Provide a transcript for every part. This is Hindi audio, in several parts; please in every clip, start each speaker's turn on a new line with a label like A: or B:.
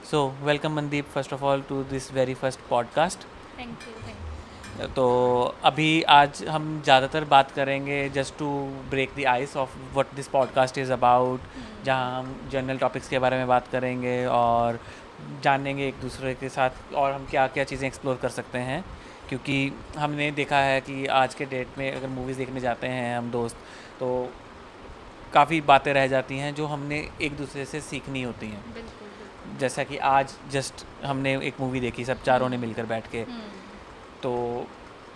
A: So, welcome Mandeep, first of all, to this very first podcast.
B: Thank you
A: तो अभी आज हम ज़्यादातर बात करेंगे just to break the ice of what this podcast is about, जहाँ हम जनरल टॉपिक्स के बारे में बात करेंगे और जानेंगे एक दूसरे के साथ और हम क्या क्या चीज़ें एक्सप्लोर कर सकते हैं, क्योंकि हमने देखा है कि आज के डेट में अगर मूवीज़ देखने जाते हैं हम दोस्त, तो काफ़ी बातें रह जाती हैं जो हमने एक दूसरे से सीखनी होती हैं।
B: बिल्कुल बिल्कुल।
A: जैसा कि आज जस्ट हमने एक मूवी देखी सब चारों ने मिलकर बैठ के, तो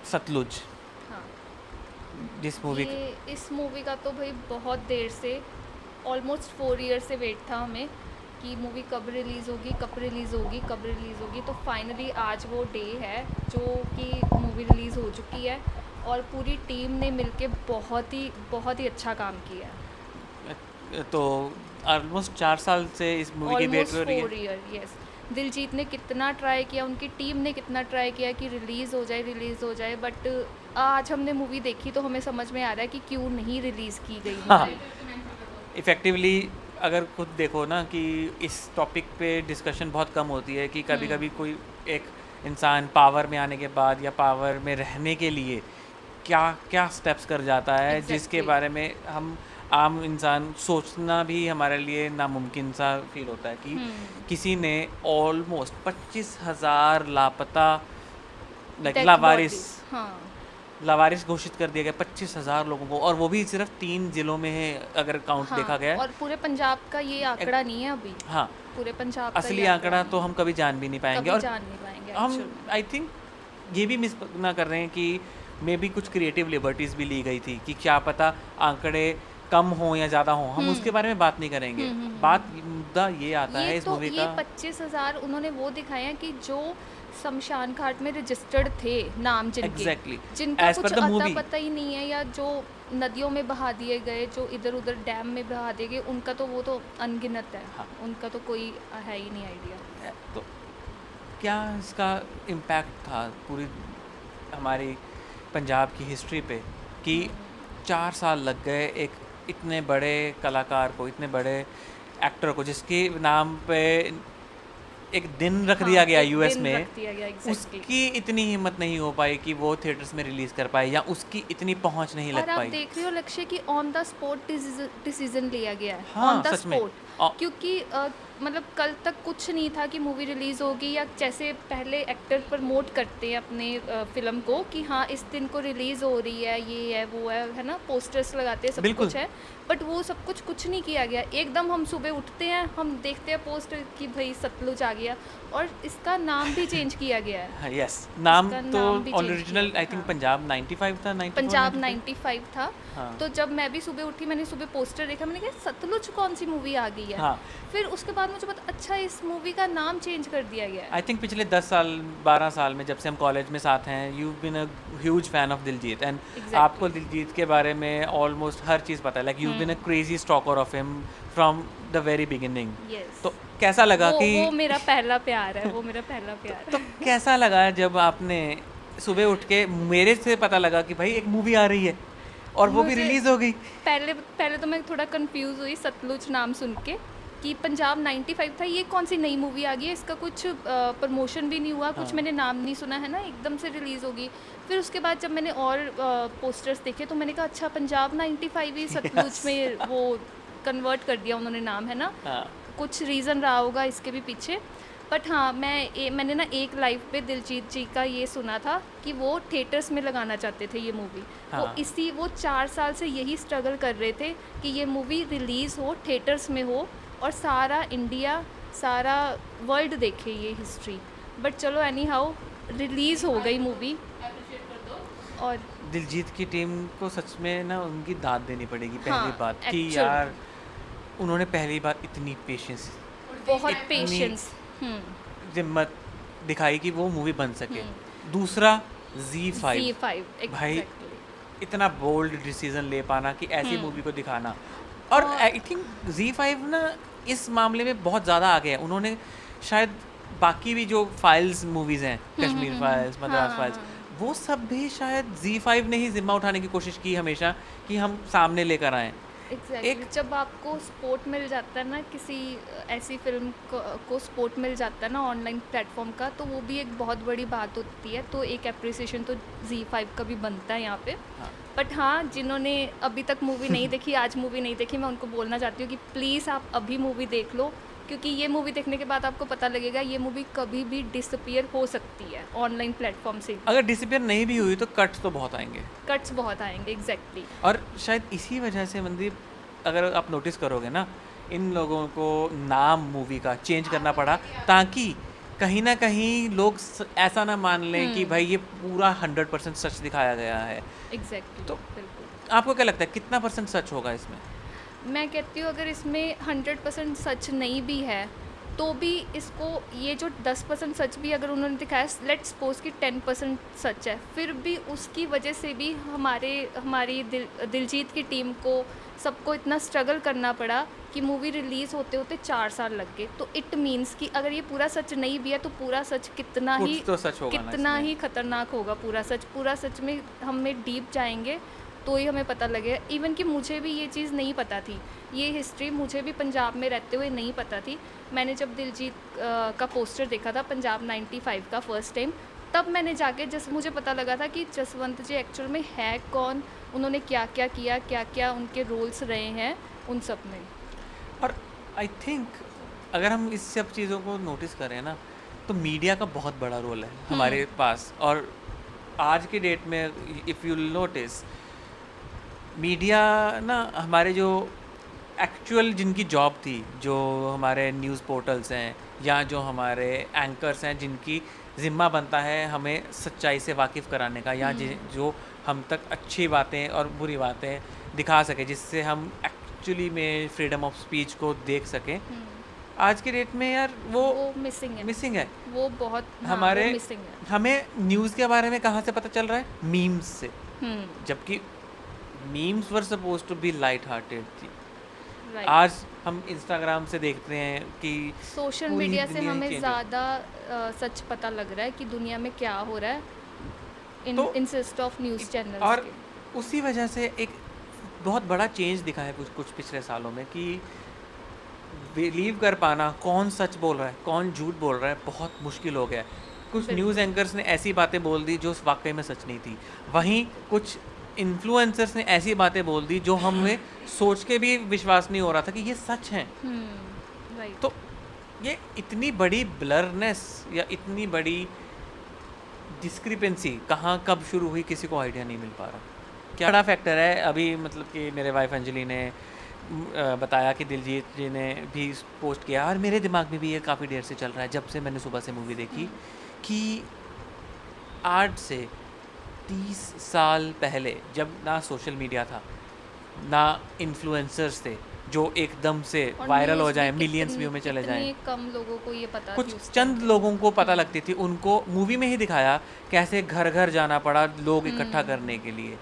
A: सतलुज,
B: हाँ,
A: जिस मूवी
B: ये इस मूवी का तो भाई बहुत देर से ऑलमोस्ट 4 ईयर से वेट था हमें कि मूवी कब रिलीज़ होगी कब रिलीज़ होगी कब रिलीज़ होगी। तो फाइनली आज वो डे है जो कि मूवी रिलीज़ हो चुकी है और पूरी टीम ने मिलके बहुत ही अच्छा काम किया है।
A: तो ऑलमोस्ट 4 साल से इस मूवी की वेट
B: ऑलमोस्ट
A: हो रही
B: 4 ईयर, यस। दिलजीत ने कितना ट्राई किया, उनकी टीम ने कितना ट्राई किया कि रिलीज़ हो जाए, बट आज हमने मूवी देखी तो हमें समझ में आ रहा है कि क्यों नहीं रिलीज़ की गई
A: हाँ,
B: मूवी।
A: इफ़ेक्टिवली अगर खुद देखो ना कि इस टॉपिक पे डिस्कशन बहुत कम होती है कि कभी कभी कोई एक इंसान पावर में आने के बाद या पावर में रहने के लिए क्या क्या स्टेप्स कर जाता है, जिसके
B: एग्जैक्टली।
A: बारे में हम आम इंसान सोचना भी हमारे लिए नामुमकिन सा फील होता है कि किसी ने ऑलमोस्ट 25,000 लापता लाइक
B: डेथ
A: लावारिस
B: बॉडीज, हाँ।
A: लावारिस घोषित कर दिया गया 25,000 लोगों को, और वो भी सिर्फ 3 जिलों में है अगर काउंट देखा
B: हाँ,
A: गया है।
B: और पूरे पंजाब का ये आंकड़ा नहीं है अभी।
A: हाँ,
B: पूरे पंजाब का
A: असली
B: ये
A: आंकड़ा
B: नहीं
A: तो
B: है।
A: हम कभी जान भी नहीं पाएंगे।
B: कभी
A: और
B: जान नहीं पाएंगे
A: हम
B: एक्चुअल में।
A: आई थिंक ये भी मिस ना कर रहे हैं कि मे भी कुछ क्रिएटिव लिबर्टीज़ भी ली गई थी कि क्या पता आंकड़े कम हों या ज़्यादा हों, हम उसके बारे में बात नहीं करेंगे। बात मुद्दा ये आता है इस मूवी
B: ये
A: का।
B: 25,000 उन्होंने वो दिखाए हैं कि जो शमशान घाट में रजिस्टर्ड थे, नाम जिनके
A: एग्जैक्टली
B: जिनका
A: एज
B: कुछ
A: पर द
B: अता
A: मूवी।
B: पता ही नहीं है, या जो नदियों में बहा दिए गए, जो इधर उधर डैम में बहा दिए गए, उनका तो वो तो अनगिनत है।
A: हाँ,
B: उनका तो कोई है ही नहीं आइडिया।
A: तो क्या इसका इम्पैक्ट था पूरी हमारी पंजाब की हिस्ट्री पे कि 4 साल लग गए एक इतने बड़े कलाकार को, इतने बड़े एक्टर को, जिसके नाम पे एक दिन रख दिया
B: हाँ,
A: गया
B: एक
A: यूएस
B: दिन
A: में,
B: रख दिया गया, एग्जैक्टली।
A: उसकी इतनी हिम्मत नहीं हो पाई कि वो थिएटर्स में रिलीज़ कर पाए, या उसकी इतनी पहुंच नहीं
B: और
A: लग
B: आप
A: पाई।
B: देख रहे हो लक्ष्य कि ऑन द स्पॉट डिसीजन लिया गया है, ऑन
A: हाँ,
B: द
A: सच में।
B: स्पॉट।
A: औ-
B: क्योंकि मतलब कल तक कुछ नहीं था कि मूवी रिलीज़ होगी, या जैसे पहले एक्टर प्रमोट करते हैं अपने फिल्म को कि हाँ इस दिन को रिलीज़ हो रही है, ये है वो है ना, पोस्टर्स लगाते हैं, सब
A: बिल्कुल।
B: कुछ है। बट वो सब कुछ नहीं किया गया। एकदम हम सुबह उठते हैं, हम देखते हैं पोस्टर कि भाई सतलुज आ गया, और इसका नाम भी चेंज किया गया है।
A: हाँ, यस, नाम
B: इसका
A: तो
B: नाम भी चेंज
A: ओरिजिनल
B: किया,
A: आई थिंक
B: हाँ।
A: पंजाब 95 था, 94
B: पंजाब
A: 95।
B: 95 था।
A: हाँ,
B: तो जब मैं भी सुबह उठी, मैंने सुबह पोस्टर देखा, मैंने कहा सतलुज कौन सी मूवी आ गई है।
A: हाँ।
B: फिर उसके बाद मुझे पता, अच्छा इस मूवी का नाम चेंज कर दिया गया है।
A: आई थिंक पिछले 10 साल 12 साल में जब से हम कॉलेज में साथ हैं, you been a huge fan of Diljit, and
B: Exactly.
A: आपको दिलजीत के बारे में ऑलमोस्ट हर चीज़ पता है, like you been a crazy stalker of him from the very beginning.
B: Yes.
A: तो कैसा लगा
B: वो
A: कि
B: वो मेरा पहला प्यार है, वो मेरा पहला प्यार
A: तो
B: है।
A: कैसा लगा जब आपने सुबह उठ के मेरे से पता लगा कि भाई एक मूवी आ रही है और वो भी
B: मुझे
A: रिलीज हो गई?
B: पहले पहले तो मैं थोड़ा कंफ्यूज हुई सतलुज नाम सुन के कि पंजाब 95 था, ये कौन सी नई मूवी आ गई है, इसका कुछ प्रमोशन भी नहीं हुआ, कुछ
A: हाँ।
B: मैंने नाम नहीं सुना है ना, एकदम से रिलीज़ होगी। फिर उसके बाद जब मैंने और पोस्टर्स देखे तो मैंने कहा अच्छा पंजाब 95 ही सतलुज में वो कन्वर्ट कर दिया उन्होंने नाम, है ना।
A: हाँ,
B: कुछ रीज़न रहा होगा इसके भी पीछे। बट हाँ, मैंने ना एक लाइव पे दिलजीत जी का ये सुना था कि वो थिएटर्स में लगाना चाहते थे ये मूवी।
A: हाँ।
B: वो 4 साल से यही स्ट्रगल कर रहे थे कि ये मूवी रिलीज़ हो, थिएटर्स में हो, और सारा इंडिया, सारा वर्ल्ड देखे ये हिस्ट्री। बट चलो एनी हाउ रिलीज़ हो गई मूवी। और
A: दिलजीत की टीम को सच में ना उनकी दाद देनी पड़ेगी, पहली
B: हाँ,
A: बात कि
B: एक्चुअल
A: यार उन्होंने पहली बार इतनी पेशेंस,
B: बहुत
A: इतनी
B: पेशेंस।
A: हिम्मत दिखाई कि वो मूवी बन सके। दूसरा, Z5,
B: Z5
A: भाई
B: एग्जैक्टली।
A: इतना बोल्ड डिसीजन ले पाना कि ऐसी मूवी को दिखाना, और आई थिंक Z5 ना इस मामले में बहुत ज़्यादा आगे है। उन्होंने शायद बाकी भी जो फाइल्स मूवीज़ हैं, कश्मीर फाइल्स, मद्रास फाइल्स,
B: हाँ,
A: वो सब भी शायद Z5 ने ही जिम्मा उठाने की कोशिश की हमेशा कि हम सामने लेकर आएँ।
B: एग्जैक्टली
A: एक
B: जब आपको सपोर्ट मिल जाता है ना किसी ऐसी फिल्म को सपोर्ट मिल जाता है ना ऑनलाइन प्लेटफॉर्म का, तो वो भी एक बहुत बड़ी बात होती है। तो एक अप्रिसिएशन तो Z5 का भी बनता है यहाँ पे।
A: हाँ
B: बट हाँ, जिन्होंने अभी तक मूवी नहीं देखी, आज मूवी नहीं देखी, मैं उनको बोलना चाहती हूँ कि प्लीज़ आप अभी मूवी देख लो, क्योंकि ये मूवी देखने के बाद आपको पता लगेगा ये मूवी कभी भी डिसअपियर हो सकती है ऑनलाइन प्लेटफॉर्म से।
A: अगर डिसिप्लिन नहीं भी हुई तो कट्स तो बहुत आएंगे,
B: कट्स बहुत आएंगे एग्जैक्टली।
A: और शायद इसी वजह से मंदीप, अगर आप नोटिस करोगे ना, इन लोगों को नाम मूवी का चेंज करना पड़ा ताकि कहीं ना कहीं लोग ऐसा ना मान लें कि भाई ये पूरा 100% सच दिखाया गया है।
B: एग्जैक्टली
A: तो
B: बिल्कुल।
A: आपको क्या लगता है कितना परसेंट सच होगा इसमें?
B: मैं कहती हूँ अगर इसमें 100% सच नहीं भी है तो भी इसको, ये जो 10% सच भी अगर उन्होंने दिखाया, लेट सपोज कि 10% सच है, फिर भी उसकी वजह से भी हमारी दिलजीत की टीम को, सबको इतना स्ट्रगल करना पड़ा कि मूवी रिलीज़ होते होते 4 साल लग गए। तो इट मीन्स कि अगर ये पूरा सच नहीं भी है तो पूरा सच
A: कुछ तो सच होगा ना
B: कितना
A: इसमें।
B: ही खतरनाक होगा। पूरा सच में हमें डीप जाएंगे तो ही हमें पता लगेगा। इवन कि मुझे भी ये चीज़ नहीं पता थी, ये हिस्ट्री मुझे भी पंजाब में रहते हुए नहीं पता थी। मैंने जब दिलजीत का पोस्टर देखा था पंजाब 95 का फर्स्ट टाइम, तब मैंने जाके मुझे पता लगा था कि जसवंत जी एक्चुअल में है कौन, उन्होंने क्या क्या किया, क्या क्या उनके रोल्स रहे हैं उन सब में।
A: और आई थिंक अगर हम इस सब चीज़ों को नोटिस करें ना, तो मीडिया का बहुत बड़ा रोल है हमारे पास। और आज के डेट में इफ़ यू नोटिस, मीडिया ना हमारे जो एक्चुअल जिनकी जॉब थी, जो हमारे न्यूज़ पोर्टल्स हैं या जो हमारे एंकर्स हैं, जिनकी ज़िम्मा बनता है हमें सच्चाई से वाकिफ़ कराने का, या जो हम तक अच्छी बातें और बुरी बातें दिखा सके, जिससे हम एक्चुअली में फ्रीडम ऑफ स्पीच को देख सकें, आज के डेट में यार वो मिसिंग है।
B: वो बहुत
A: हमारे
B: वो मिसिंग है।
A: हमें न्यूज़ के बारे में कहाँ से पता चल रहा है? मीम्स से। जबकि memes were suppose to be light hearted थी। आज हम इंस्टाग्राम से देखते हैं कि
B: सोशल मीडिया से हमें ज़्यादा सच पता लग रहा है कि दुनिया में क्या हो रहा है, इंस्टेड ऑफ न्यूज़ चैनल्स
A: और
B: के।
A: उसी वजह से एक बहुत बड़ा चेंज दिखा है कुछ पिछले सालों में, कि बिलीव कर पाना कौन सच बोल रहा है कौन झूठ बोल रहा है बहुत मुश्किल हो गया है। कुछ न्यूज़ एंकर्स ने ऐसी बातें बोल दी जो वाकई में सच नहीं थी, वहीं कुछ इन्फ्लुएंसर्स ने ऐसी बातें बोल दी जो हमें सोच के भी विश्वास नहीं हो रहा था कि ये सच हैं। तो ये इतनी बड़ी ब्लरनेस या इतनी बड़ी डिस्क्रिपेंसी कहाँ कब शुरू हुई किसी को आइडिया नहीं मिल पा रहा। क्या बड़ा फैक्टर है अभी, मतलब कि मेरे वाइफ अंजलि ने बताया कि दिलजीत जी ने भी पोस्ट किया, और मेरे दिमाग में भी ये काफ़ी देर से चल रहा है जब से मैंने सुबह से मूवी देखी, कि आज से 30 साल पहले जब ना सोशल मीडिया था, ना इन्फ्लुएंसर्स थे जो एकदम से वायरल हो जाए, मिलियंस व्यू में चले जाएं,
B: कम लोगों को ये पता
A: कुछ चंद लोगों को पता लगती थी। उनको मूवी में ही दिखाया कैसे घर घर जाना पड़ा लोग इकट्ठा करने के लिए।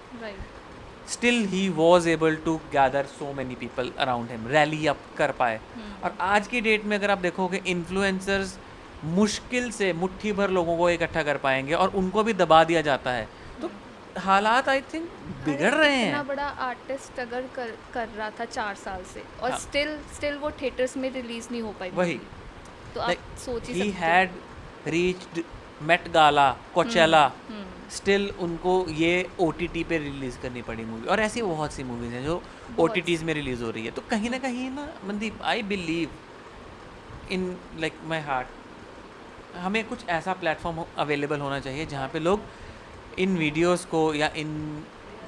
A: Still he was able to gather so many people around him, rally up कर पाए। और आज की डेट में अगर आप देखोगे, इन्फ्लुएंसर्स मुश्किल से मुट्ठी भर लोगों को इकट्ठा कर पाएंगे और उनको भी दबा दिया जाता है। तो हालात आई थिंक बिगड़ रहे हैं।
B: इतना बड़ा आर्टिस्ट स्ट्रगल कर रहा था 4 साल से, और स्टिल वो थिएटर्स में रिलीज नहीं हो पाई।
A: वही
B: तो आप सोच ही सकते
A: he had reached Met Gala, Coachella, still उनको ये OTT पे रिलीज़ करनी पड़ी मूवी। और ऐसी बहुत सी मूवीज़ हैं जो OTTs में रिलीज़ हो रही है। तो कहीं ना कहीं ना Mandeep, I believe in like my heart, हमें कुछ ऐसा प्लेटफॉर्म अवेलेबल होना चाहिए जहाँ पे लोग इन वीडियोस को या इन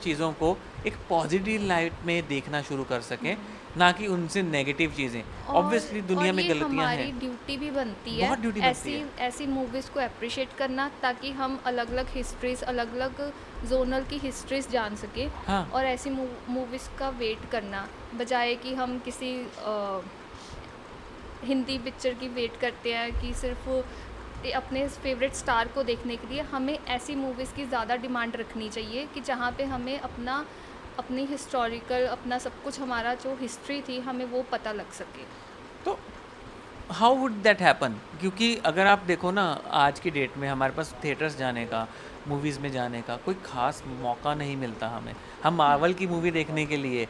A: चीज़ों को एक पॉजिटिव लाइट में देखना शुरू कर सकें, ना कि उनसे नेगेटिव चीज़ें। ऑब्वियसली दुनिया में गलतियां हैं,
B: हमारी ड्यूटी भी बनती है,
A: बहुत ड्यूटी बनती है
B: ऐसी मूवीज़ को अप्रिशिएट करना, ताकि हम अलग अलग हिस्ट्रीज, अलग अलग जोनल की हिस्ट्रीज जान सके।
A: हाँ।
B: और ऐसी मूवीज़ का वेट करना, बजाय कि हम किसी हिंदी पिक्चर की वेट करते हैं कि सिर्फ अपने फेवरेट स्टार को देखने के लिए, हमें ऐसी मूवीज़ की ज़्यादा डिमांड रखनी चाहिए कि जहाँ पे हमें अपनी हिस्टोरिकल, अपना सब कुछ, हमारा जो हिस्ट्री थी, हमें वो पता लग सके।
A: तो हाउ वुड दैट हैपन? क्योंकि अगर आप देखो ना, आज की डेट में हमारे पास थिएटर्स जाने का, मूवीज़ में जाने का कोई ख़ास मौका नहीं मिलता हमें। हम मार्वल की मूवी देखने के लिए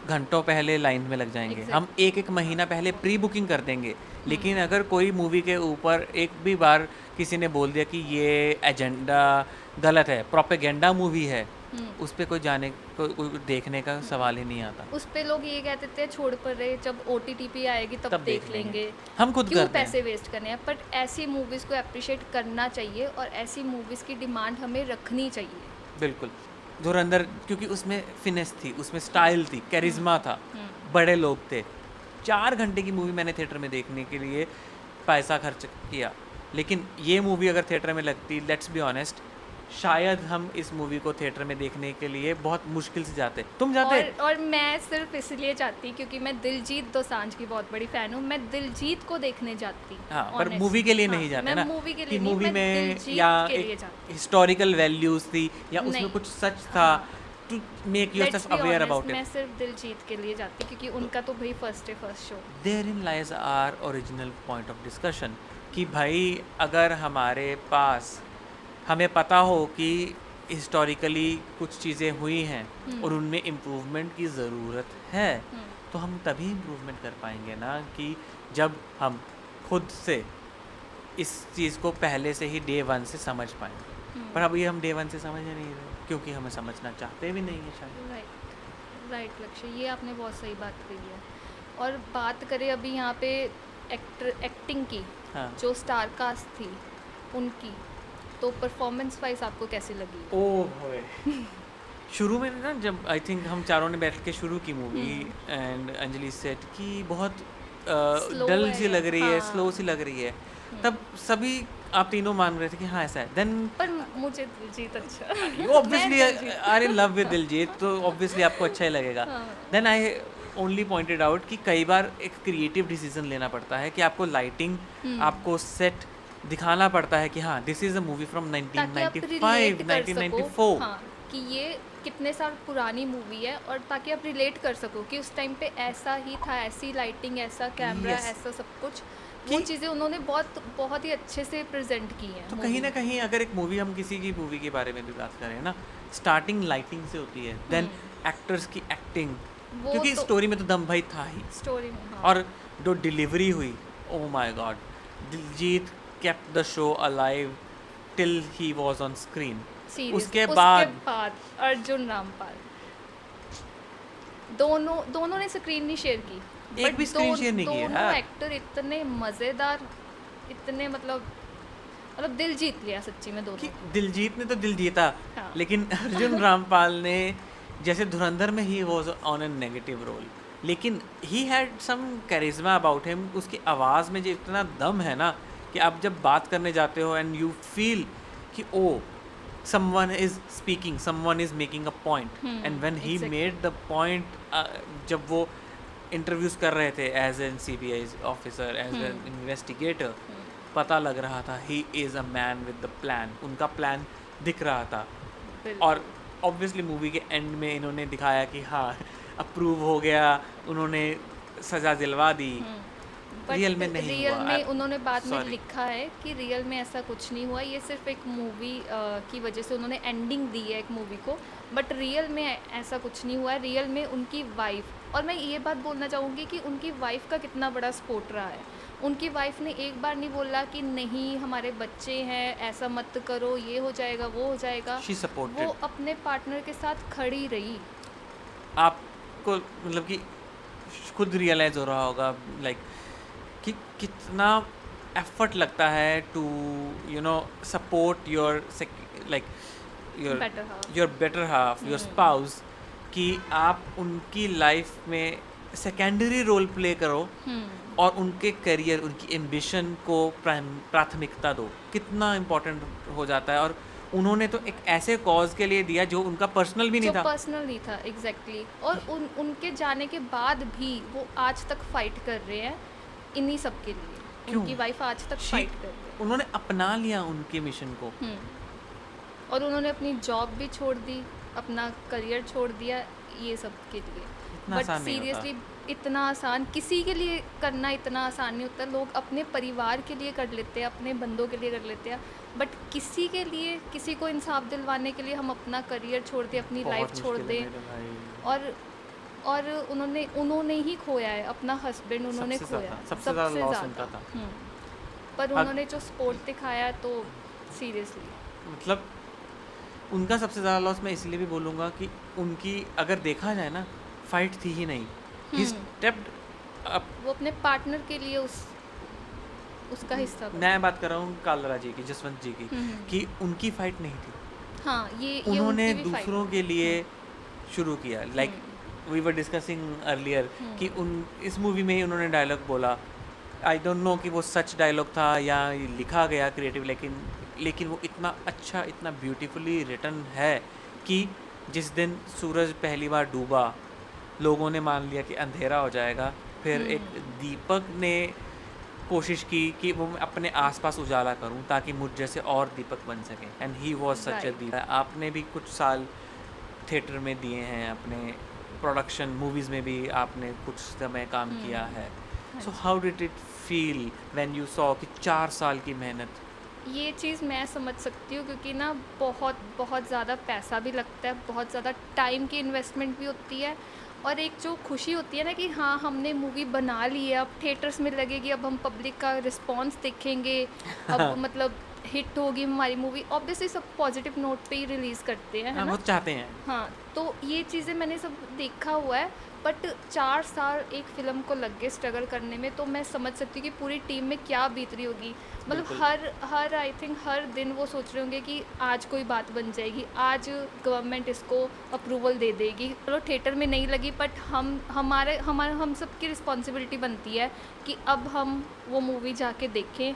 A: घंटों पहले लाइन में लग जाएंगे, हम एक एक महीना पहले प्री बुकिंग कर देंगे। लेकिन अगर कोई मूवी के ऊपर एक भी बार किसी ने बोल दिया कि ये एजेंडा गलत है, प्रोपेगेंडा मूवी है, उस पर कोई जाने कोई देखने का सवाल ही नहीं आता।
B: उस पे लोग ये कहते थे छोड़ पर रहे, जब OTT पे आएगी तब देख लेंगे,
A: हम खुद
B: क्यों
A: करते हैं।
B: पैसे वेस्ट करने हैं। बट ऐसी मूवीज़ को अप्रिशिएट करना चाहिए और ऐसी मूवीज़ की डिमांड हमें रखनी चाहिए।
A: बिल्कुल। धुरंधर क्योंकि उसमें फिनेस थी, उसमें स्टाइल थी, कैरिज्मा था, बड़े लोग थे। 4 घंटे की मूवी मैंने थिएटर में देखने के लिए पैसा खर्च किया, लेकिन ये मूवी अगर थिएटर में लगती, लेट्स बी ऑनेस्ट, शायद हम इस मूवी को थिएटर में देखने के लिए बहुत मुश्किल से जाते। तुम जाते?
B: और मैं सिर्फ इसलिए जाती क्योंकि मैं दिलजीत दोसांझ की बहुत बड़ी फ़ैन हूँ, मैं दिलजीत को देखने जाती।
A: हाँ, पर मूवी के लिए नहीं जाते ना,
B: मूवी के
A: कि
B: लिए नहीं,
A: मूवी
B: मैं
A: में
B: दिलजीत
A: या
B: के लिए
A: एक
B: जाती।
A: हिस्टोरिकल वैल्यूज थी या उसमें
B: नहीं।
A: कुछ सच था, to make yourself aware about
B: मैं
A: इट।
B: सिर्फ दिलजीत के लिए जाती क्योंकि उनका तो भाई first show.
A: Therein lies our original point of discussion कि भाई अगर हमारे पास हमें पता हो कि हिस्टोरिकली कुछ चीज़ें हुई हैं और उनमें इम्प्रूवमेंट की ज़रूरत है, तो हम तभी इम्प्रूवमेंट कर पाएंगे ना कि जब हम खुद से इस चीज़ को पहले से ही डे 1 से समझ पाएँ। पर अभी हम डे 1 से समझ नहीं रहे क्योंकि हमें समझना चाहते भी नहीं है शायद।
B: राइट लक्ष्य, ये आपने बहुत सही बात कही है। और बात करें अभी यहाँ पे एक्टिंग की,
A: हाँ।
B: जो स्टार कास्ट थी उनकी, तो परफॉर्मेंस वाइज आपको कैसी लगी?
A: ओह होए शुरू में ना, जब आई थिंक हम चारों ने बैठ के शुरू की मूवी एंड अंजलि सेट कि बहुत
B: Slow
A: डल
B: है
A: सी लग रही है,
B: हाँ।
A: स्लो सी लग रही है, तब सभी आप तीनों मान रहे थे कि हाँ ऐसा है। देन
B: पर मुझे दिलजीत अच्छा
A: obviously are in love with Diljit, तो ऑब्वियसली आपको अच्छा ही लगेगा। Then I only pointed out कि कई बार एक क्रिएटिव डिसीजन लेना पड़ता है कि आपको लाइटिंग, आपको सेट दिखाना पड़ता है कि हाँ this is a movie from 1995 1994।
B: हाँ, कि ये कितने साल पुरानी मूवी है, और ताकि आप रिलेट कर सको कि उस टाइम पे ऐसा ही था, ऐसी लाइटिंग, ऐसा कैमरा,
A: Yes.
B: ऐसा सब कुछ, वो चीज़ें उन्होंने बहुत ही अच्छे से प्रेजेंट की हैं।
A: तो कहीं ना कहीं अगर एक मूवी, हम किसी की मूवी के बारे में भी बात करें ना, स्टार्टिंग लाइटिंग से होती है, देन एक्टर्स की एक्टिंग, क्योंकि स्टोरी में तो दम भाई था ही,
B: स्टोरी में हाँ।
A: और जो डिलीवरी हुई, oh my God, Diljit kept the show alive till he was on screen। उसके बाद
B: अर्जुन रामपाल, दोनों ने स्क्रीन नहीं शेयर की,
A: एक भी स्क्रीन शेयर नहीं किया।
B: दोनों एक्टर इतने मज़ेदार, इतने मतलब दिल जीत लिया सच्ची में दोनों।
A: दिलजीत ने तो दिल जीता,
B: हाँ।
A: लेकिन अर्जुन रामपाल ने, जैसे धुरंधर में ही was on a negative role, लेकिन he had some charisma about him. उसकी आवाज़ में जो इतना दम है ना कि आप जब बात करने जाते हो एंड यू फील कि oh someone is speaking, someone is making a point, and when he made the point, जब वो इंटरव्यूज कर रहे थे as an CBI officer, as an investigator, पता लग रहा था he is a man with the plan. उनका प्लान दिख रहा था, और ऑब्वियसली मूवी के एंड में इन्होंने दिखाया कि हाँ अप्रूव हो गया, उन्होंने सज़ा दिलवा दी। रियल में नहीं
B: रियल
A: हुआ।
B: में उन्होंने बाद में लिखा है कि रियल में ऐसा कुछ नहीं हुआ, ये सिर्फ एक मूवी की वजह से उन्होंने एंडिंग दी है एक मूवी को, बट रियल में ऐसा कुछ नहीं हुआ है। रियल में उनकी वाइफ, और मैं ये बात बोलना चाहूँगी कि उनकी वाइफ का कितना बड़ा सपोर्ट रहा है। उनकी वाइफ ने एक बार नहीं बोला कि नहीं हमारे बच्चे हैं, ऐसा मत करो, ये हो जाएगा, वो हो जाएगा।
A: She supported।
B: वो अपने पार्टनर के साथ खड़ी रही।
A: आपको मतलब कि खुद रियलाइज़ हो रहा होगा लाइक कि कितना एफर्ट लगता है to you know support your like your better half, your spouse, कि आप उनकी लाइफ में सेकेंडरी रोल प्ले करो और उनके करियर, उनकी एम्बिशन को प्राथमिकता दो। कितना इम्पोर्टेंट हो जाता है। और उन्होंने तो एक ऐसे कॉज के लिए दिया जो उनका पर्सनल भी नहीं था,
B: पर्सनल नहीं था एग्जैक्टली। और उनके जाने के बाद भी वो आज तक फाइट कर रहे हैं इन्हीं सब के लिए।
A: क्यों?
B: उनकी वाइफ आज तक फाइट कर रही है।
A: उन्होंने अपना लिया उनके मिशन को।
B: और उन्होंने अपनी जॉब भी छोड़ दी, अपना करियर छोड़ दिया, ये सब के लिए। बट सीरियसली इतना आसान किसी के लिए करना इतना आसान नहीं होता। लोग अपने परिवार के लिए कर लेते हैं, अपने बंदों के लिए कर लेते हैं, बट किसी के लिए, किसी को इंसाफ दिलवाने के लिए हम अपना करियर छोड़ दें, अपनी लाइफ छोड़ दें। और और उन्होंने उन्होंने ही खोया है अपना हस्बैंड, उन्होंने
A: सबसे
B: खोया
A: ज़्यादा
B: है
A: सबसे ज़्यादा लॉस उनका था।
B: पर
A: अब
B: उन्होंने जो स्पोर्ट दिखाया तो सीरियसली।
A: मतलब उनका सबसे ज़्यादा लॉस मैं इसलिए भी बोलूँगा कि उनकी अगर देखा जाए ना, फाइट थी ही नहीं। ही स्टेप्ड अप।
B: वो अपने पार्टनर के लिए उसका हिस्सा बना।
A: मैं बात कर रहा हूँ कालरा जी की, जसवंत जी की, कि उनकी फाइट नहीं थी।
B: हाँ, ये
A: उन्होंने
B: उनकी भी फाइट
A: दूसरों के लिए शुरू किया। Like we were discussing earlier कि उन इस मूवी में ही उन्होंने डायलॉग बोला। आई डोंट नो कि वो सच डायलॉग था या लिखा गया क्रिएटिव, लेकिन वो इतना अच्छा, इतना ब्यूटीफुली रिटन है कि जिस दिन सूरज पहली बार डूबा, लोगों ने मान लिया कि अंधेरा हो जाएगा। फिर एक दीपक ने कोशिश की कि वो मैं अपने आसपास उजाला करूं ताकि मुझ जैसे और दीपक बन सकें, and he was such a
B: Right.
A: दीपक। आपने भी कुछ साल थिएटर में दिए हैं, अपने प्रोडक्शन मूवीज़ में भी आपने कुछ समय काम किया है। So how did it feel when you saw कि 4 साल की मेहनत?
B: ये चीज़ मैं समझ सकती हूँ क्योंकि ना बहुत बहुत ज़्यादा पैसा भी लगता है, बहुत ज़्यादा टाइम की इन्वेस्टमेंट भी होती है, और एक जो खुशी होती है ना कि हाँ हमने मूवी बना ली है, अब थिएटर्स में लगेगी, अब हम पब्लिक का रिस्पांस देखेंगे, अब मतलब हिट होगी हमारी मूवी। ऑब्वियसली सब पॉजिटिव नोट पे ही रिलीज़ करते हैं, है
A: हाँ,
B: ना।
A: वो चाहते हैं।
B: हाँ, तो ये चीज़ें मैंने सब देखा हुआ है, बट 4 साल एक फ़िल्म को लग गए स्ट्रगल करने में, तो मैं समझ सकती हूँ कि पूरी टीम में क्या बीत रही होगी। मतलब
A: बिल्कुल।
B: हर आई थिंक हर दिन वो सोच रहे होंगे कि आज कोई बात बन जाएगी, आज गवर्नमेंट इसको अप्रूवल दे देगी। चलो थिएटर में नहीं लगी, बट हम सबकी रिस्पॉन्सिबिलिटी बनती है कि अब हम वो मूवी जाके देखें।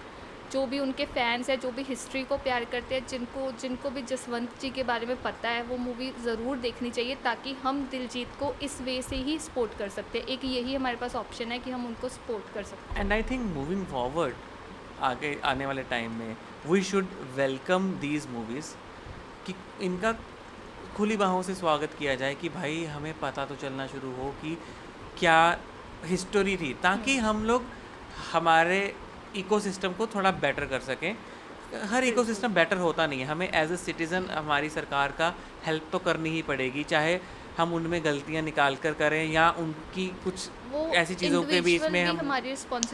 B: जो भी उनके फैंस हैं, जो भी हिस्ट्री को प्यार करते हैं, जिनको भी जसवंत जी के बारे में पता है, वो मूवी ज़रूर देखनी चाहिए ताकि हम दिलजीत को इस वे से ही सपोर्ट कर सकते हैं। एक यही हमारे पास ऑप्शन है कि हम उनको सपोर्ट कर सकते हैं।
A: And I think moving forward, आगे आने वाले टाइम में we should welcome these movies, कि इनका खुली बाहों से स्वागत किया जाए कि भाई हमें पता तो चलना शुरू हो कि क्या हिस्टोरी थी, ताकि हम लोग हमारे इकोसिस्टम को थोड़ा बेटर कर सकें। हर इकोसिस्टम बेटर होता नहीं है, हमें एज ए सिटीज़न हमारी सरकार का हेल्प तो करनी ही पड़ेगी, चाहे हम उनमें गलतियां निकाल कर करें या उनकी कुछ
B: वो
A: ऐसी चीज़ों के बीच में हम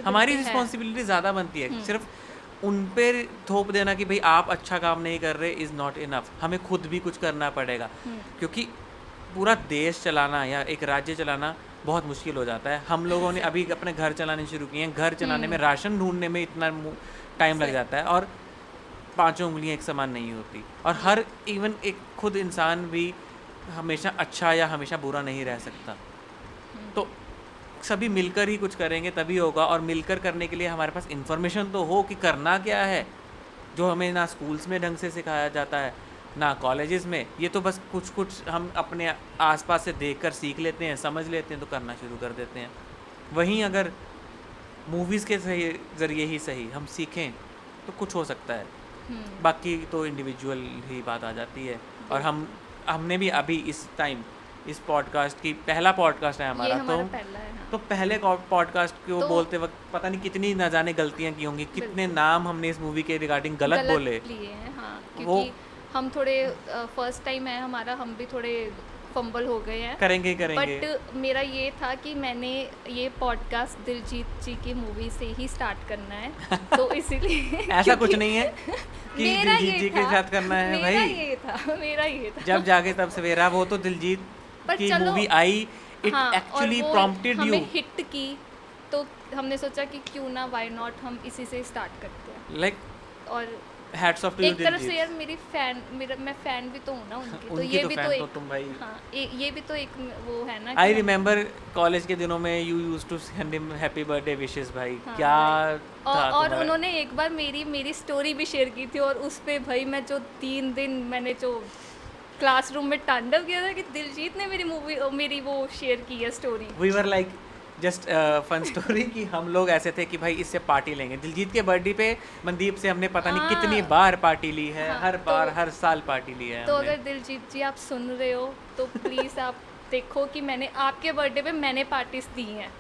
A: हमारी रिस्पॉन्सिबिलिटी ज़्यादा बनती है। सिर्फ उन पर थोप देना कि भाई आप अच्छा काम नहीं कर रहे इज़ नॉट इनफ, हमें खुद भी कुछ करना पड़ेगा, क्योंकि पूरा देश चलाना या एक राज्य चलाना बहुत मुश्किल हो जाता है। हम लोगों ने अभी अपने घर चलाने शुरू किए हैं, घर चलाने में, राशन ढूंढने में इतना टाइम लग जाता है, और 5 उंगलियां एक समान नहीं होती, और हर इवन एक खुद इंसान भी हमेशा अच्छा या हमेशा बुरा नहीं रह सकता। तो सभी मिलकर ही कुछ करेंगे तभी होगा, और मिलकर करने के लिए हमारे पास इन्फॉर्मेशन तो हो कि करना क्या है, जो हमें ना स्कूल्स में ढंग से सिखाया जाता है ना कॉलेजेस में। ये तो बस कुछ हम अपने आसपास से देखकर सीख लेते हैं, समझ लेते हैं, तो करना शुरू कर देते हैं। वहीं अगर मूवीज़ के सही ज़रिए ही सही हम सीखें तो कुछ हो सकता है, बाकी तो इंडिविजुअल ही बात आ जाती है। और हमने भी अभी इस टाइम इस पॉडकास्ट की पहला पॉडकास्ट है हमारा, तो
B: पहला है, हाँ।
A: तो पहले पॉडकास्ट को
B: तो
A: बोलते वक्त पता नहीं कितनी ना जाने गलतियां की होंगी, कितने नाम हमने इस मूवी के रिगार्डिंग गलत बोले
B: लिए हैं, हाँ,
A: वो
B: क्योंकि हम थोड़े फर्स्ट टाइम है हमारा, हम भी थोड़े फंबल हो गए हैं।
A: करेंगे
B: बट मेरा ये था कि मैंने ये पॉडकास्ट दिलजीत जी की मूवी से ही स्टार्ट करना है, तो इसीलिए
A: ऐसा कुछ नहीं है कि
B: मेरा
A: दिलजीत
B: ये
A: जी के
B: था,
A: साथ करना है
B: मेरा
A: भाई।
B: ये था
A: जब जागे तब सवेरा, वो तो दिलजीत
B: पर
A: की
B: चलो,
A: मूवी आई, इट
B: हाँ, और
A: एक्चुअली
B: वो
A: प्रॉम्प्टेड यू।
B: हमें हिट की, तो हमने सोचा कि क्यों ना, व्हाई नॉट, हम इसी से स्टार्ट करते हैं।
A: लाइक
B: और
A: हैट्स ऑफ टू यू
B: एक तरफ से
A: दिलजीत।
B: यार मैं फैन भी तो हूँ ना उनकी, तो
A: उनकी
B: ये
A: तो
B: भी
A: फैन
B: तो
A: तो
B: एक,
A: तुम भाई।
B: हाँ, ये भी तो एक वो है ना
A: आई
B: कि
A: रिमेम्बर कॉलेज के दिनों में you used to send him happy birthday wishes भाई,
B: हाँ,
A: क्या था
B: और
A: तुम्हारा?
B: उन्होंने एक बार मेरी स्टोरी भी शेयर की थी, और उस पे भाई मैं जो 3 दिन मैंने जो क्लासरूम में तांडव किया था कि दिलजीत ने मेरी वो शेयर की है story.
A: We were like just fun story कि हम लोग ऐसे थे कि भाई इससे पार्टी लेंगे। दिलजीत के बर्थडे पे मनदीप से हमने पता नहीं कितनी
B: हाँ,
A: बार पार्टी ली है,
B: हाँ,
A: हर बार हर साल पार्टी ली है
B: तो
A: हमने।
B: अगर दिलजीत जी आप सुन रहे हो तो प्लीज़ आप देखो कि मैंने आपके बर्थडे पे मैंने पार्टीज दी हैं,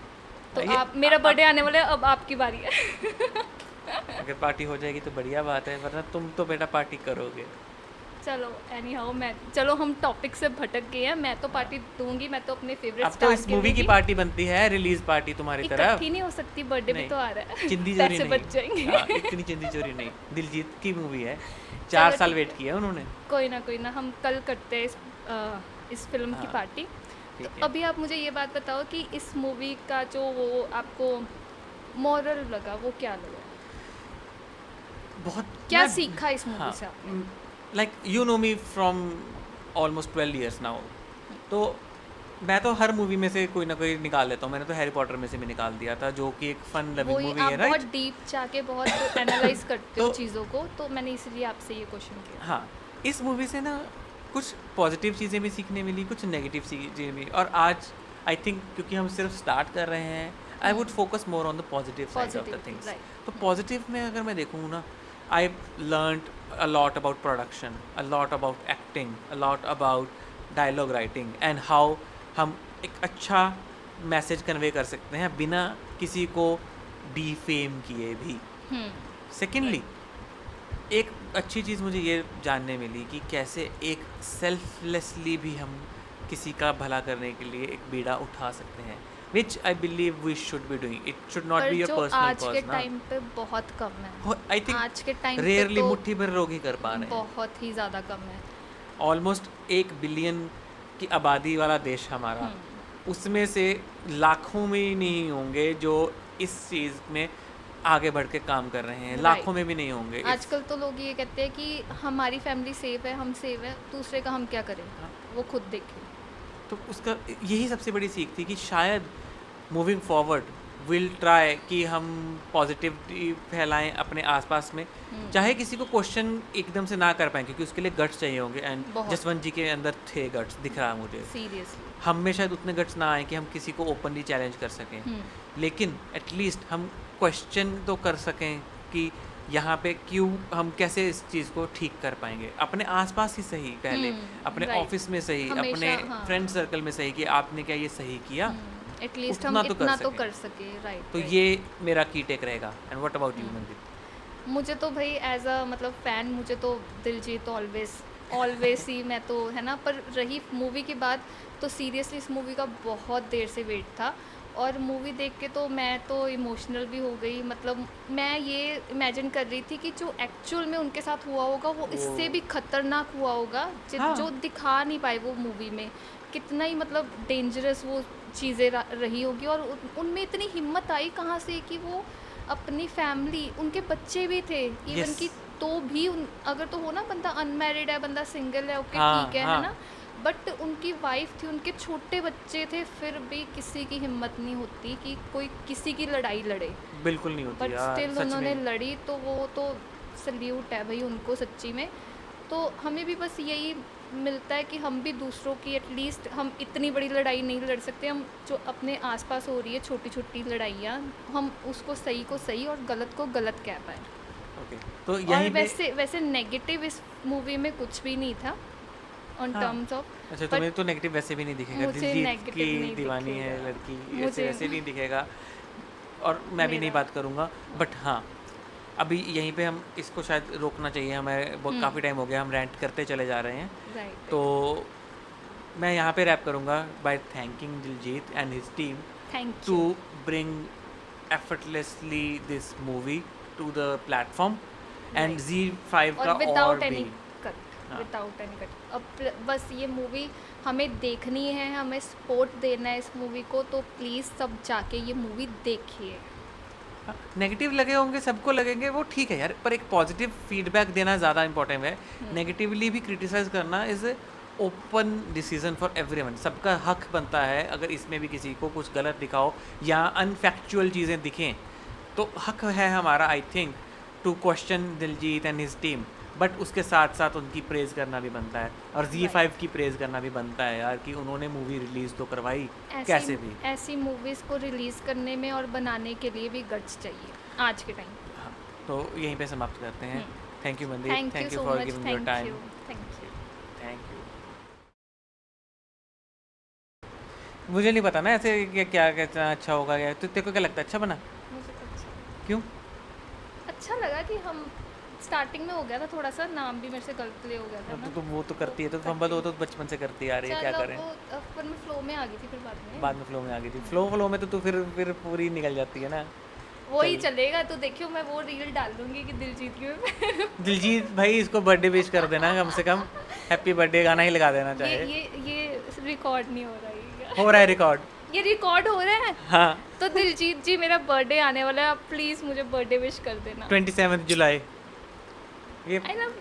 B: तो आप, मेरा बर्थडे आने वाला है, अब आपकी बारी है।
A: अगर पार्टी हो जाएगी तो बढ़िया बात है, वरना तुम तो बेटा पार्टी करोगे।
B: चलो एनी हाउ मैं चलो हम टॉपिक से भटक गए हैं। मैं तो पार्टी दूंगी, मैं तो अपने फेवरेट
A: अब तो
B: स्टार
A: इस
B: के
A: मूवी की
B: दूंगी।
A: पार्टी बनती है, रिलीज पार्टी तुम्हारी तरफ।
B: इकट्ठी नहीं हो सकती, बर्थडे भी
A: नहीं,
B: तो आ रहा है।
A: चिंदी चोरी
B: पैसे
A: नहीं।
B: बच जाएंगे।
A: हाँ, इतनी चिंदी चोरी नहीं, दिलजीत की मूवी है, 4
B: चलो
A: साल
B: ठीक
A: वेट
B: है,
A: किया उन्होंने।
B: कोई ना हम कल करते हैं इस फिल्म की
A: हाँ
B: पार्टी। तो
A: ठीक है।
B: अभी आप मुझे ये बात बताओ कि इस मूवी का जो वो आपको मॉरल लगा वो क्या लगा,
A: बहुत
B: क्या
A: मैं
B: सीखा इस मूवी
A: हाँ,
B: से आपने?
A: Like you know me from almost 12 years now, तो मैं तो हर मूवी में से कोई ना कोई निकाल लेता हूँ। मैंने तो हैरी पॉटर में से भी निकाल दिया था, जो कि एक फन लविंग
B: वही
A: मूवी
B: आप
A: है,
B: बहुत
A: राइट?
B: डीप जाके बहुत एनालाइज करते हो
A: तो
B: चीज़ों को, तो मैंने इसलिए आपसे ये क्वेश्चन किया।
A: हाँ, इस मूवी से ना कुछ पॉजिटिव चीज़ें भी सीखने मिली, कुछ नेगेटिव चीज़ें भी। और आज आई थिंक क्योंकि हम सिर्फ स्टार्ट कर रहे हैं, I would focus more on the positive side of the
B: positivity,
A: things.
B: Right.
A: तो पॉजिटिव में अगर मैं देखूँ ना, I learned a lot about production, a lot about acting, a lot about dialogue writing, and how हम एक अच्छा मैसेज कन्वे कर सकते हैं बिना किसी को डीफेम किए भी। सेकेंडली, एक अच्छी चीज़ मुझे ये जानने मिली कि कैसे एक सेल्फलेसली भी हम किसी का भला करने के लिए एक बीड़ा उठा सकते हैं, which I believe we should be doing. It should not
B: पर
A: बी योर
B: जो
A: पर्सनल
B: आज के
A: कॉज ना।
B: टाइम पे बहुत कम है,
A: आई थिंक
B: आज के टाइम पे
A: रेयरली
B: तो
A: मुट्ठी भर लोग ही कर पा रहे हैं।
B: बहुत ही ज़्यादा कम है।
A: ऑलमोस्ट 1 बिलियन की आबादी वाला देश हमारा,
B: हम्म,
A: उसमें से लाखों में ही नहीं होंगे जो इस चीज़ में आगे बढ़ के काम कर रहे हैं, लाखों
B: राइट।
A: में भी नहीं होंगे।
B: आजकल तो लोग ये कहते हैं कि हमारी फैमिली सेफ है, हम सेफ है, दूसरे का हम क्या करें, वो खुद देखें।
A: तो उसका यही सबसे बड़ी सीख थी कि शायद मूविंग फॉरवर्ड विल ट्राई कि हम पॉजिटिविटी फैलाएं अपने आसपास में, चाहे किसी को क्वेश्चन एकदम से ना कर पाएं, क्योंकि उसके लिए गट्स चाहिए होंगे। एंड
B: बहुत।
A: जसवंत जी के अंदर थे गट्स, दिख रहा है मुझे।
B: सीरियसली।
A: हम में शायद उतने गट्स ना आए कि हम किसी को ओपनली चैलेंज कर सकें, लेकिन एटलीस्ट हम क्वेश्चन तो कर सकें कि यहाँ पे क्यों, हम कैसे इस चीज़ को ठीक कर पाएंगे, अपने आसपास ही सही, पहले अपने
B: राइट।
A: ऑफिस में सही, अपने
B: हमेशा हाँ।
A: फ्रेंड सर्कल में सही, कि आपने क्या ये सही किया,
B: एटलीस्ट हम
A: उतना तो कर
B: इतना तो
A: सकें।
B: कर सके, राइट।
A: तो ये मेरा की टेक रहेगा। And what about you Mandeep?
B: मुझे तो भाई एज अ मतलब फ़ैन, मुझे तो दिलजीत ऑलवेज ऑलवेज ही, मैं तो है ना। पर रही मूवी की बात, तो सीरियसली इस मूवी का बहुत देर से वेट था, और मूवी देख के तो मैं तो इमोशनल भी हो गई। मतलब मैं ये इमेजिन कर रही थी कि जो एक्चुअल में उनके साथ हुआ होगा वो इससे भी खतरनाक हुआ होगा,
A: हाँ।
B: जो दिखा नहीं पाए वो मूवी में। कितना ही मतलब डेंजरस वो चीज़ें रही होगी, और उनमें इतनी हिम्मत आई कहाँ से कि वो अपनी फैमिली, उनके बच्चे भी थे इवन
A: Yes.
B: कि, तो भी अगर तो हो ना, बंदा अनमैरिड है, बंदा सिंगल है, ओके
A: हाँ,
B: ठीक है
A: हाँ.
B: ना। बट उनकी वाइफ थी, उनके छोटे बच्चे थे, फिर भी किसी की हिम्मत नहीं होती कि कोई किसी की लड़ाई लड़े।
A: बिल्कुल नहीं होती
B: बट
A: यार,
B: स्टिल
A: सच
B: उन्होंने
A: में।
B: लड़ी, तो वो तो सल्यूट है भाई उनको सच्ची में। तो हमें भी बस यही मिलता है कि हम भी दूसरों की, एटलीस्ट हम इतनी बड़ी लड़ाई नहीं लड़ सकते, हम जो अपने आसपास हो रही है छोटी छोटी लड़ाइयाँ, हम उसको सही को सही और गलत को गलत कह पाए।
A: ओके, तो
B: और
A: यहीं पे
B: वैसे नेगेटिव इस मूवी में कुछ भी नहीं था ऑन
A: हाँ।
B: Terms of.
A: अच्छा, तुम्हें तो नेगेटिव वैसे भी नहीं दिखेगा,
B: मुझे
A: दिलजीत
B: नेगेटिव
A: की
B: नहीं
A: दीवानी है
B: दिखेगा।
A: लड़की, ऐसे
B: मुझे
A: वैसे नहीं दिखेगा, और मैं भी नहीं
B: मेरा
A: बात करूँगा। बट हाँ, अभी यहीं पे हम इसको शायद रोकना चाहिए, हमें बहुत काफ़ी टाइम हो गया, हम रेंट करते चले जा रहे हैं।
B: राइट।
A: तो मैं यहाँ पे रैप करूँगा by thanking Diljit and his team
B: thank
A: to
B: you.
A: bring effortlessly this movie to the platform, and
B: Right.
A: Z5
B: और
A: का
B: विदाउट
A: और
B: एनी
A: भी
B: कट,
A: हाँ।
B: Without any cut. अब बस ये मूवी हमें देखनी है, हमें सपोर्ट देना है इस मूवी को, तो प्लीज़ सब जाके ये मूवी देखिए।
A: नेगेटिव लगे होंगे, सबको लगेंगे, वो ठीक है यार, पर एक पॉजिटिव फीडबैक देना ज़्यादा इंपॉर्टेंट है। नेगेटिवली भी क्रिटिसाइज करना is open decision for everyone, सबका हक बनता है। अगर इसमें भी किसी को कुछ गलत दिखाओ या अनफैक्चुअल चीज़ें दिखें, तो हक है हमारा, I think, to question Diljit and his team. But उसके साथ साथ उनकी प्रेज़ करना भी बनता है, और Z5 की प्रेज़ करना भी बनता है यार, कि उन्होंने मूवी रिलीज़ तो करवाई कैसे भी।
B: ऐसी मूवीज़ को रिलीज़ करने में और बनाने के लिए भी गट्स चाहिए आज के टाइम।
A: हाँ, तो यहीं पे समाप्त करते हैं। Thank you Mandeep,
B: thank you
A: thank you
B: so
A: for
B: much,
A: giving your
B: thank
A: time.
B: You, thank you.
A: Thank you. मुझे नहीं पता ना ऐसे क्या कहना अच्छा होगा, या तो तेरे को क्या लगता है अच्छा बना?
B: मुझे तो अच्छा
A: क्यों?
B: अच्छा लगा कि हम स्टार्टिंग में हो गया था थोड़ा सा, नाम भी मेरे से गलत ले हो गया था
A: तो
B: ना।
A: तुम वो तो करती है, तो फंबल वो तो बचपन से करती आ रही है, क्या
B: चलो
A: करें।
B: वो पर मैं फ्लो में आ गई थी फिर बाद में।
A: बाद में फ्लो में आ गई थी, फ्लो में तो तू फिर पूरी निकल जाती है ना।
B: वही
A: चल,
B: चलेगा, तो देखियो मैं वो रील डाल दूंगी कि दिल जीत गई।
A: दिलजीत भाई इसको बर्थडे विश कर देना कम से कम, हैप्पी बर्थडे गाना ही लगा देना
B: ये
A: चाहे।
B: ये ये रिकॉर्ड नहीं हो रहा है।
A: हो रहा है रिकॉर्ड।
B: ये रिकॉर्ड हो रहा है।
A: हाँ,
B: तो दिलजीत जी मेरा बर्थडे आने वाला है, आप प्लीज़ मुझे बर्थडे विश कर देना।
A: 27 जुलाई। ये
B: आई लव